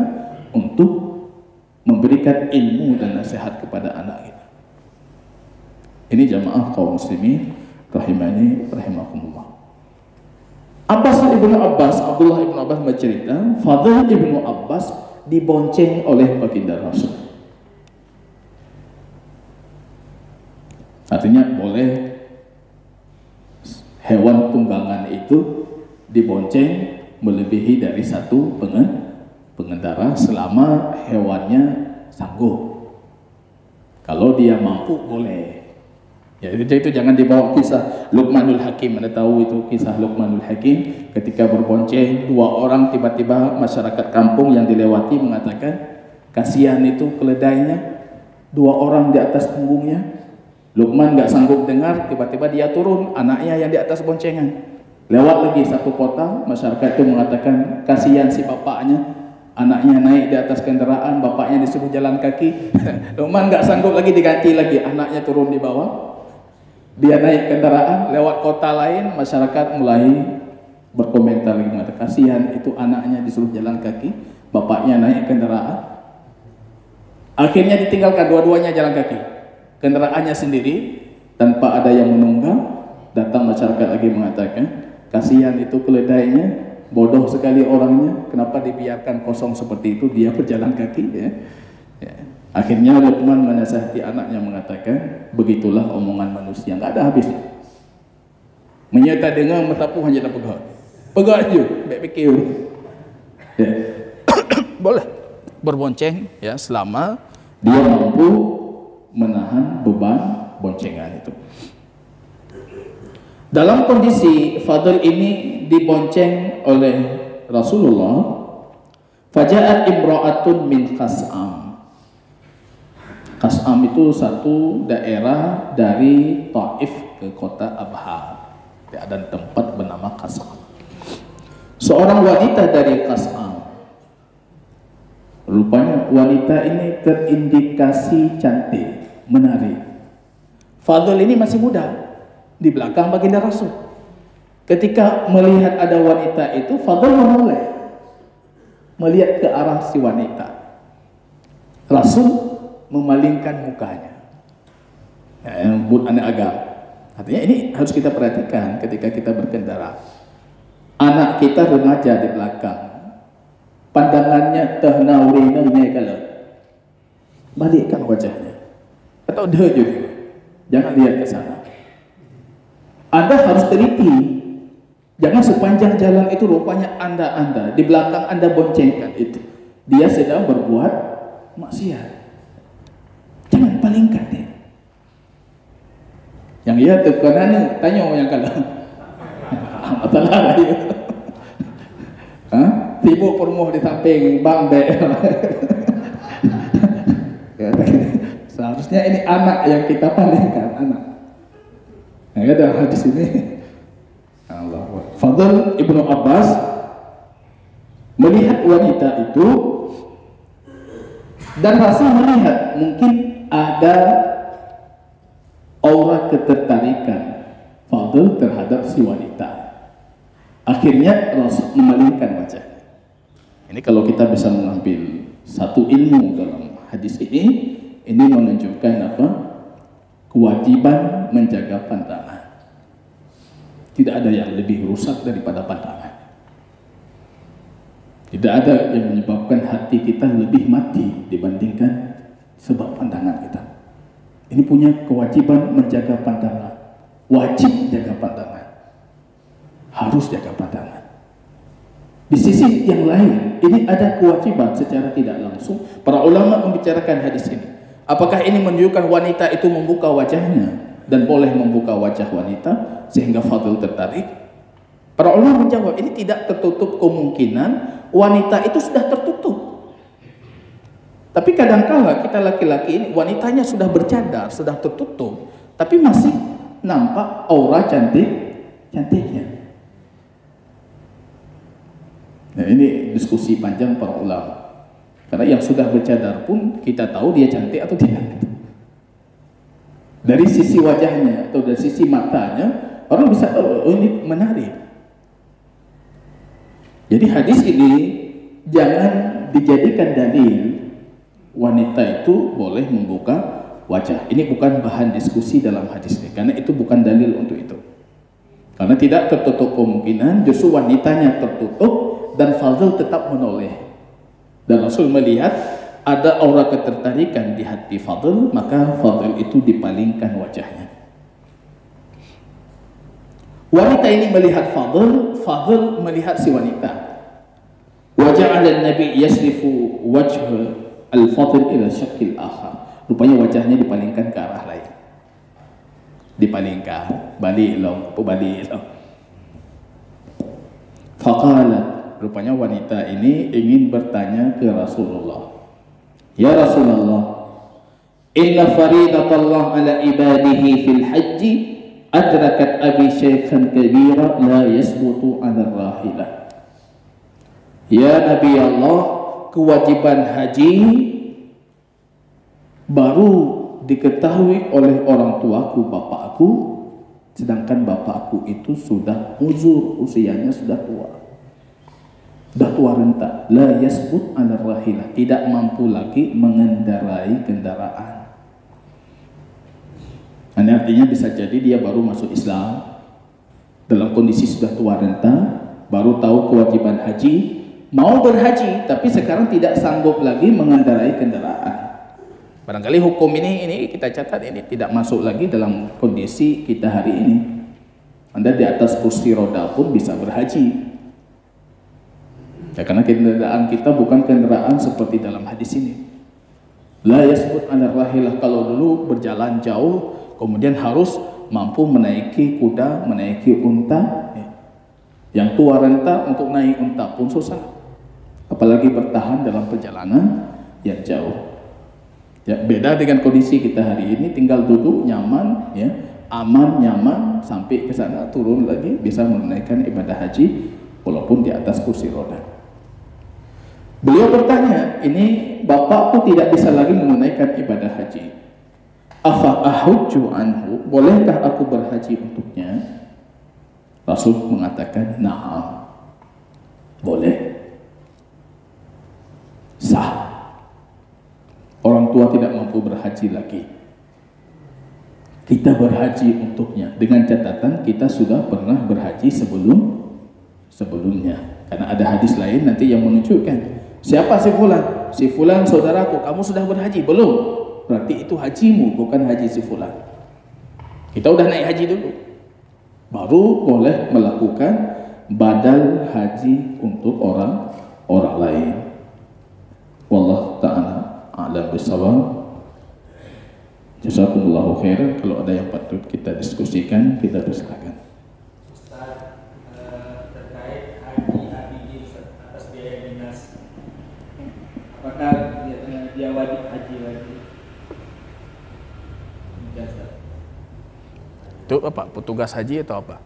untuk memberikan ilmu dan nasihat kepada anak kita? Ini jamaah kaum muslimin rahimani rahimakumullah. Abdullah ibnu Abbas bercerita, Fadl ibnu Abbas dibonceng oleh baginda Rasul. Artinya boleh hewan tunggangan itu dibonceng melebihi dari satu pengendara selama hewannya sanggup. Kalau dia mampu boleh. Ya, itu jangan dibawa kisah Luqmanul Hakim. Anda tahu itu kisah Luqmanul Hakim ketika berbonceng dua orang, tiba-tiba masyarakat kampung yang dilewati mengatakan kasihan itu keledainya, dua orang di atas punggungnya. Luqman nggak sanggup dengar, tiba-tiba dia turun, anaknya yang di atas boncengan. Lewat lagi satu kota, masyarakat itu mengatakan kasihan si bapaknya, anaknya naik di atas kendaraan, bapaknya disuruh jalan kaki. Luqman nggak sanggup lagi, diganti lagi, anaknya turun di bawah, dia naik kendaraan. Lewat kota lain, masyarakat mulai berkomentar lagi, mengatakan kasihan itu anaknya disuruh jalan kaki, bapaknya naik kendaraan. Akhirnya ditinggalkan dua-duanya jalan kaki, kendaraannya sendiri tanpa ada yang menunggang. Datang masyarakat lagi mengatakan kasihan itu keledainya, bodoh sekali orangnya, kenapa dibiarkan kosong seperti itu, dia berjalan kaki ya. Akhirnya Luqman menasihati anaknya mengatakan, begitulah omongan manusia, nggak ada habisnya. Menyata dengan metapuh hanya tak pegang aja, baik pikir. Ya. Boleh berbonceng ya selama dia mampu menahan beban boncengan itu. Dalam kondisi Fadl ini dibonceng oleh Rasulullah, faja'at imra'atun min Khas'am. Khas'am itu satu daerah dari Taif ke kota Abha. Ada tempat bernama Khas'am. Seorang wanita dari Khas'am. Rupanya wanita ini terindikasi cantik, menarik. Fadl ini masih muda, di belakang baginda Rasul. Ketika melihat ada wanita itu, Fadl memulai melihat ke arah si wanita. Rasul memalingkan mukanya. Yang buat anak agama. Artinya ini harus kita perhatikan ketika kita berkendara. Anak kita remaja di belakang, pandangannya ternauri-nauri kalau balikkan wajahnya, atau dia juga jangan lihat ke sana. Anda harus teliti, jangan sepanjang jalan itu rupanya anda di belakang Anda boncengkan itu, dia sedang berbuat maksiat. Jangan palingkan dia. Yang ia tekanan tanya yang kalah. Masalah dia. Sibuk perumuh di samping bang be. Seharusnya ini anak yang kita palingkan, anak. Nah, ya dalam hadis ini Allah. Fadl ibnu Abbas melihat wanita itu dan rasa melihat mungkin ada aura ketertarikan Fadl terhadap si wanita. Akhirnya Rasul memalingkan wajah. Ini kalau kita bisa mengambil satu ilmu dalam hadis ini menunjukkan apa? Kewajiban menjaga pandangan. Tidak ada yang lebih rusak daripada pandangan. Tidak ada yang menyebabkan hati kita lebih mati dibandingkan sebab pandangan kita. Ini punya kewajiban menjaga pandangan. Wajib jaga pandangan. Harus jaga pandangan. Di sisi yang lain, ini ada kewajiban secara tidak langsung. Para ulama membicarakan hadis ini. Apakah ini menunjukkan wanita itu membuka wajahnya dan boleh membuka wajah wanita sehingga fadil tertarik? Para ulama menjawab, ini tidak tertutup kemungkinan wanita itu sudah tertutup. Tapi kadangkala kita laki-laki ini wanitanya sudah bercadar, sudah tertutup, tapi masih nampak aura cantiknya. Nah, ini diskusi panjang para ulama. Karena yang sudah bercadar pun kita tahu dia cantik atau tidak. Dari sisi wajahnya atau dari sisi matanya, orang bisa oh ini menarik. Jadi hadis ini jangan dijadikan dalil wanita itu boleh membuka wajah. Ini bukan bahan diskusi dalam hadis ini, karena itu bukan dalil untuk itu. Karena tidak tertutup kemungkinan justru wanitanya tertutup dan fadil tetap menoleh. Dan Rasul melihat ada aura ketertarikan di hati fadil, maka fadil itu dipalingkan wajahnya. Wanita ini melihat fadil, fadil melihat si wanita. Wajah Nabi yasrifu wajh al-fadil ila syakil akhar. Rupanya wajahnya dipalingkan ke arah lain. Dipalingkan, balik lo. Faqalat, rupanya wanita ini ingin bertanya ke Rasulullah. Ya Rasulullah, inna faridatallah ala ibadihi fil haji adrakat abi syaikhan kabira la yasbutu ala rahilah. Ya Nabi Allah, kewajiban haji baru diketahui oleh orang tuaku, bapakku, sedangkan bapakku itu sudah uzur, usianya sudah tua. Sudah tua renta, la yasbut ala rahilah, tidak mampu lagi mengendarai kendaraan. Ini artinya bisa jadi dia baru masuk Islam dalam kondisi sudah tua renta, baru tahu kewajiban haji, mau berhaji tapi sekarang tidak sanggup lagi mengendarai kendaraan. Barangkali hukum ini kita catat ini tidak masuk lagi dalam kondisi kita hari ini. Anda di atas kursi roda pun bisa berhaji. Ya, karena kendaraan kita bukan kendaraan seperti dalam hadis ini. La yasbut ala rahilah, kalau dulu berjalan jauh kemudian harus mampu menaiki kuda, menaiki unta. Ya. Yang tua renta untuk naik unta pun susah. Apalagi bertahan dalam perjalanan yang jauh. Ya, beda dengan kondisi kita hari ini, tinggal duduk nyaman, ya, aman, nyaman, sampai ke sana turun lagi bisa menunaikan ibadah haji walaupun di atas kursi roda. Beliau bertanya, ini bapakku tidak bisa lagi menunaikan ibadah haji. Afa ahujju anhu, bolehkah aku berhaji untuknya? Rasul mengatakan, na'am, boleh, sah. Orang tua tidak mampu berhaji lagi, kita berhaji untuknya, dengan catatan kita sudah pernah berhaji sebelumnya. Karena ada hadis lain nanti yang menunjukkan siapa si fulan? Si fulan saudaraku, kamu sudah berhaji belum? Berarti itu hajimu, bukan haji si fulan. Kita udah naik haji dulu, baru boleh melakukan badal haji untuk orang lain. Wallahu ta'ala a'lam bishawab. Jazakumullahu khairan. Kalau ada yang patut kita diskusikan, kita persilakan. Ustaz, terkait haji atas biaya dinas, apakah dia wajib haji lagi? Itu apa? Petugas haji atau apa?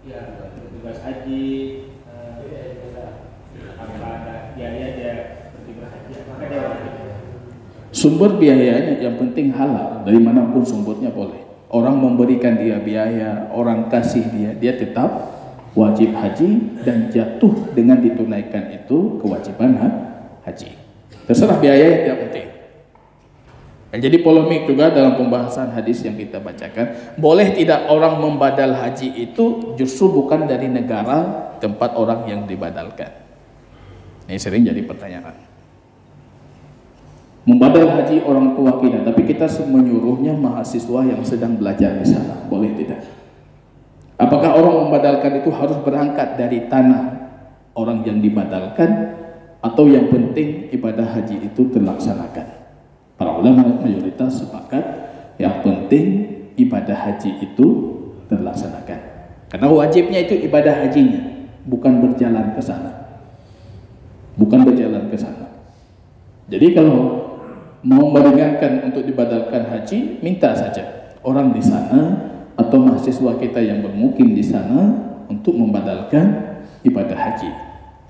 Ya, petugas haji, apa ada biaya dia seperti berhaji, apakah dia wajib? Sumber biayanya yang penting halal, dari manapun sumbernya boleh. Orang memberikan dia biaya, orang kasih dia tetap wajib haji dan jatuh dengan ditunaikan itu kewajiban haji. Terserah biaya yang tidak penting. Dan jadi polemik juga dalam pembahasan hadis yang kita bacakan, boleh tidak orang membadal haji itu justru bukan dari negara tempat orang yang dibadalkan. Ini sering jadi pertanyaan. Membadal haji orang tua kita, tapi kita menyuruhnya mahasiswa yang sedang belajar di sana, boleh tidak? Apakah orang membadalkan itu harus berangkat dari tanah orang yang dibadalkan, atau yang penting ibadah haji itu terlaksanakan? Para ulama mayoritas sepakat yang penting ibadah haji itu terlaksanakan. Karena wajibnya itu ibadah hajinya, bukan berjalan ke sana. Bukan berjalan ke sana. Jadi kalau mau meringankan untuk dibadalkan haji, minta saja orang di sana atau mahasiswa kita yang bermukim di sana untuk membadalkan ibadah haji.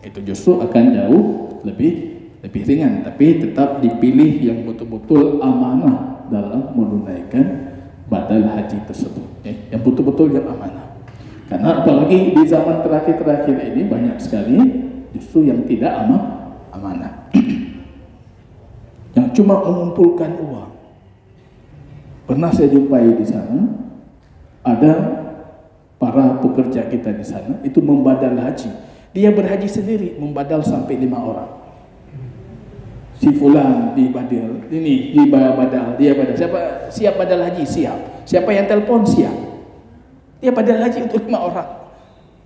Itu justru akan jauh lebih ringan, tapi tetap dipilih yang betul-betul amanah dalam menunaikan badal haji tersebut, yang betul-betul yang amanah. Karena apalagi di zaman terakhir-terakhir ini banyak sekali justru yang tidak amanah. Yang cuma mengumpulkan uang. Pernah saya jumpai di sana, ada para pekerja kita di sana itu membadal haji. Dia berhaji sendiri, membadal sampai 5 orang. Si fulan dibadal, ini dibadal, dia badal. Siap badal haji? Siap. Siapa yang telepon? Siap. Dia badal haji untuk 5 orang.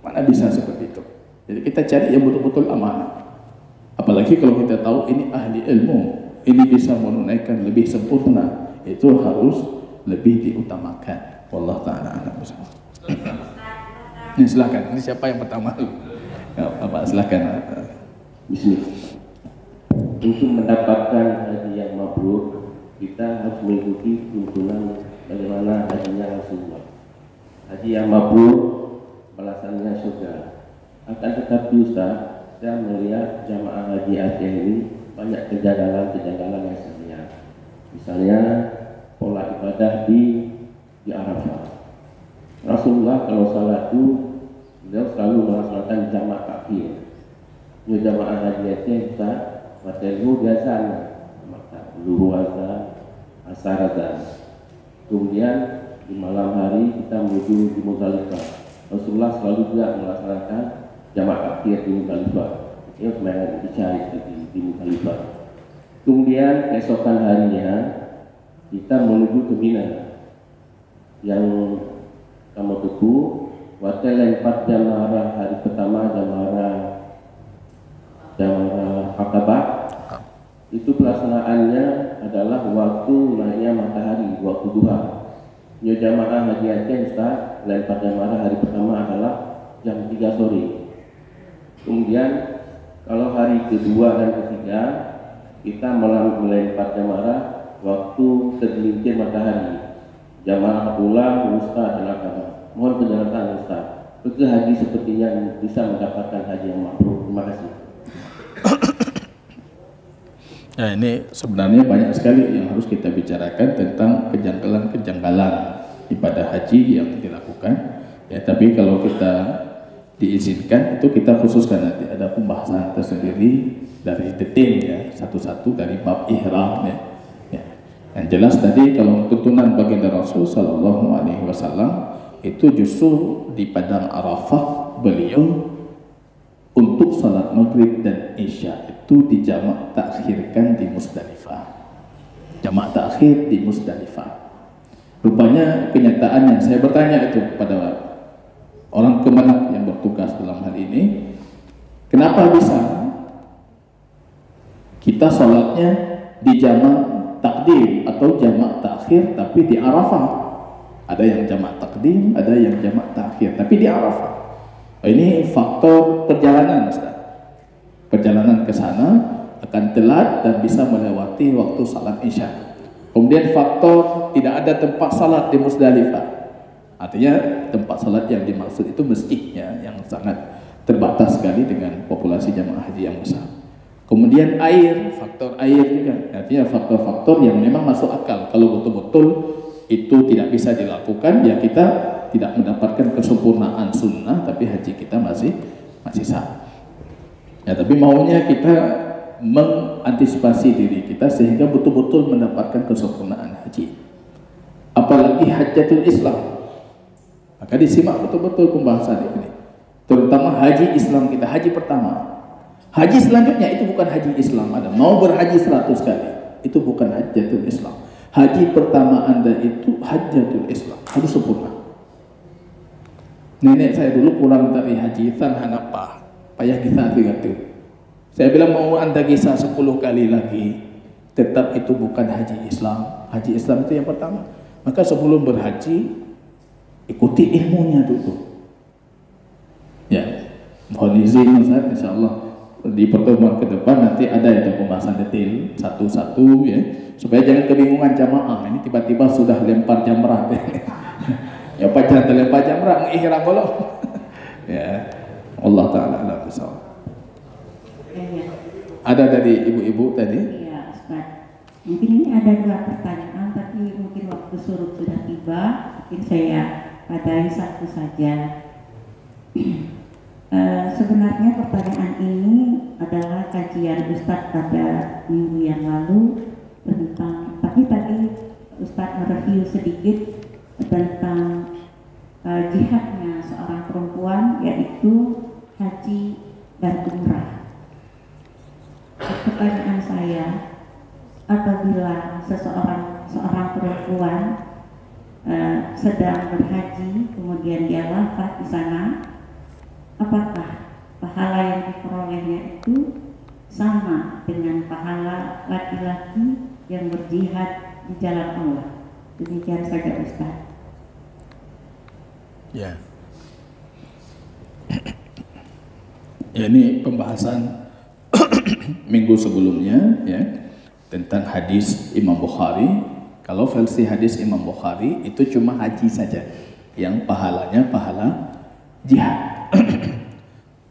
Mana bisa seperti itu? Jadi kita cari yang betul-betul amanah. Apalagi kalau kita tahu ini ahli ilmu, ini bisa menunaikan lebih sempurna, itu harus lebih diutamakan. Wallahu ta'ala a'lam bishawab. Ini silakan. Ini siapa yang pertama? Ya, Bapak silakan. Bismillah. Untuk mendapatkan haji yang mabrur, kita harus mengikuti tuntunan bagaimana hajinya Rasulullah. Haji yang mabrur balasannya surga. Akan tetapi Ustaz, saya melihat jamaah haji Aceh ini banyak kejanggalan-kejanggalan yang saya lihat. Misalnya pola ibadah di Arafah. Rasulullah kalau salat itu beliau selalu melaksanakan jamak takbir. Ini jamaah haji Aceh Ustaz, materi biasanya maka luruasa asarada. Kemudian di malam hari kita menuju di Muzdalifah. Rasulullah selalu juga melaksanakan jamak takbir di Muzdalifah. Ini sebenarnya dicari di Muzdalifah. Kemudian keesokan harinya kita menuju ke Mina. Yang kamu teguh waktu lempar jamara hari pertama, jamara Aqabah. Itu pelaksanaannya adalah waktu naiknya matahari, waktu duha. Ini jamaah haji Aceh Ustaz, lempar jamara hari pertama adalah jam 3 sore. Kemudian kalau hari kedua dan ketiga kita melempar jamara waktu tergelincir matahari. Jamaah pula Ustaz adalah kabar. Mohon penjelasan Ustaz. Bagi haji sepertinya bisa mendapatkan haji yang mabrur. Terima kasih. Ya, ini sebenarnya banyak sekali yang harus kita bicarakan tentang kejanggalan-kejanggalan ibadah haji yang dilakukan. Ya, tapi kalau kita diizinkan itu kita khususkan nanti ada pembahasan tersendiri dari detail ya, satu-satu dari bab ihram ya. Yang jelas tadi kalau tuntunan baginda Rasul Sallallahu Alaihi Wasallam itu justru di padang Arafah beliau untuk salat maghrib dan isya itu dijamak takhirkan di Muzdalifah. Jamak takhir di Muzdalifah. Rupanya kenyataannya saya bertanya itu kepada orang kemenang yang bertugas dalam hal ini, kenapa bisa kita salatnya di jamak takdim atau jamak takhir tapi di Arafah? Ada yang jamak takdim, ada yang jamak takhir tapi di Arafah. Ini faktor perjalanan, Ustaz. Perjalanan ke sana akan telat dan bisa melewati waktu salat isya. Kemudian faktor tidak ada tempat salat di Muzdalifah. Artinya tempat salat yang dimaksud itu masjidnya yang sangat terbatas sekali dengan populasi jamaah haji yang besar. Kemudian air, faktor air juga. Artinya faktor-faktor yang memang masuk akal. Kalau betul-betul itu tidak bisa dilakukan, ya kita tidak mendapatkan kesempurnaan sunnah, tapi haji kita masih sah. Ya, tapi maunya kita mengantisipasi diri kita sehingga betul-betul mendapatkan kesempurnaan haji. Apalagi hajatul Islam. Maka disimak betul-betul pembahasan ini. Terutama haji Islam kita, haji pertama. Haji selanjutnya itu bukan haji Islam. Ada mau berhaji 100 kali, itu bukan hajatul Islam. Haji pertama Anda itu hajatul Islam, harus sempurna. Nenek saya dulu pulang dari haji tan hanapa, payah kisah tu. Saya bilang mau Anda kisah 10 kali lagi, tetap itu bukan haji Islam. Haji Islam itu yang pertama. Maka sebelum berhaji, ikuti ilmunya dulu. Ya, mohon izin Ustaz, insyaallah di pertemuan ke depan nanti ada itu pembahasan detail satu-satu ya, supaya jangan kebingungan jamaah ini tiba-tiba sudah lempar jamrah. Ya pacar terlempar jamrah mengikhram golok. Ya, Allah taala alam bisawab. Ada dari ibu-ibu tadi? Iya, Ustaz. Mungkin ini ada 2 pertanyaan, tapi mungkin waktu surut sudah tiba, mungkin saya padai satu saja. Sebenarnya pertanyaan ini adalah kajian Ustadz pada minggu yang lalu tentang, tapi tadi Ustadz mereview sedikit tentang jihadnya seorang perempuan, yaitu haji dan umrah. Pertanyaan saya, apabila seorang perempuan sedang berhaji kemudian dia wafat di sana, apakah pahala yang diperolehnya itu sama dengan pahala laki-laki yang berjihad di jalan Allah? Demikian saja Ustaz. Ya. Ya, ini pembahasan minggu sebelumnya ya tentang hadis Imam Bukhari. Kalau versi hadis Imam Bukhari itu cuma haji saja yang pahalanya pahala jihad.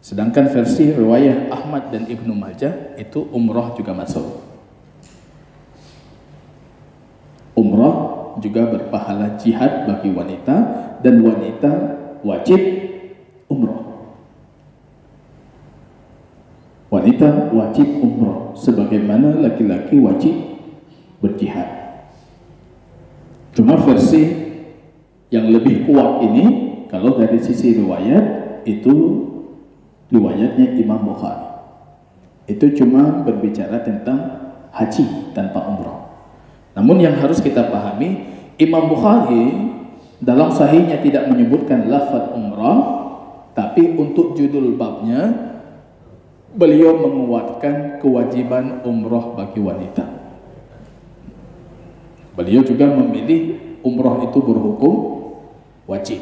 Sedangkan versi riwayah Ahmad dan Ibnu Majah itu umrah juga masuk. Umrah juga berpahala jihad bagi wanita, dan wanita wajib umrah. Wanita wajib umrah sebagaimana laki-laki wajib berjihad. Cuma versi yang lebih kuat ini kalau dari sisi riwayat itu riwayatnya Imam Bukhari. Itu cuma berbicara tentang haji tanpa umrah. Namun yang harus kita pahami, Imam Bukhari dalam sahihnya tidak menyebutkan lafaz umrah, tapi untuk judul babnya beliau menguatkan kewajiban umrah bagi wanita. Beliau juga memilih umrah itu berhukum wajib.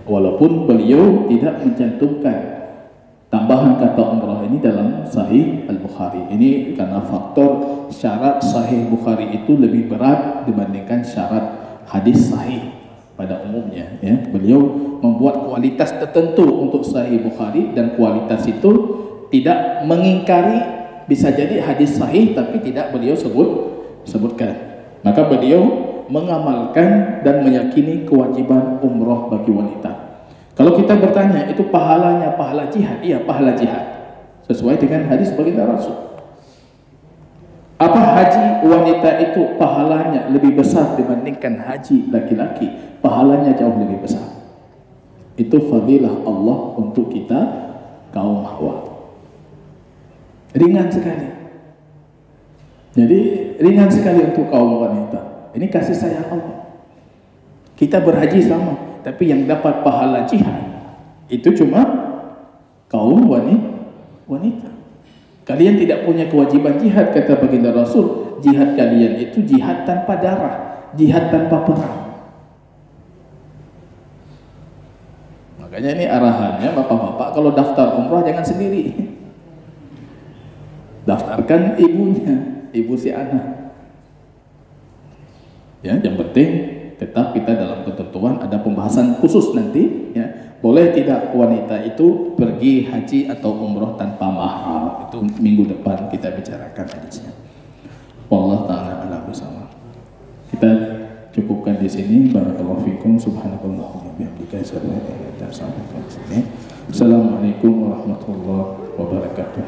Walaupun beliau tidak mencantumkan tambahan kata umrah ini dalam Sahih Al-Bukhari. Ini karena faktor syarat Sahih Bukhari itu lebih berat dibandingkan syarat hadis sahih pada umumnya ya. Beliau membuat kualitas tertentu untuk Sahih Bukhari, dan kualitas itu tidak mengingkari bisa jadi hadis sahih tapi tidak beliau sebutkan. Maka beliau mengamalkan dan meyakini kewajiban umrah bagi wanita. Kalau kita bertanya itu pahalanya pahala jihad, iya pahala jihad sesuai dengan hadis baginda Rasul. Apa haji wanita itu pahalanya lebih besar dibandingkan haji laki-laki? Pahalanya jauh lebih besar. Itu fadilah Allah untuk kita kaum hawa. Ringan sekali. Jadi ringan sekali untuk kaum wanita. Ini kasih sayang Allah. Kita berhaji sama, tapi yang dapat pahala jihad itu cuma kaum wanita. Kalian tidak punya kewajiban jihad, kata baginda Rasul. Jihad kalian itu jihad tanpa darah, jihad tanpa perang. Makanya ini arahannya bapak-bapak kalau daftar umrah jangan sendiri. Daftarkan ibunya, ibu si anak. Ya, yang penting tetap kita dalam ketentuan ada pembahasan khusus nanti ya. Boleh tidak wanita itu pergi haji atau umroh tanpa mahram? Itu minggu depan kita bicarakan hadisnya. Wallahu taala a'lam bishawab. Kita cukupkan di sini. Barakallahu fikum. Subhanallah wa bihamdika asyhadu an la ilaha illa anta astaghfiruka wa atubu ilaik. Assalamualaikum warahmatullahi wabarakatuh.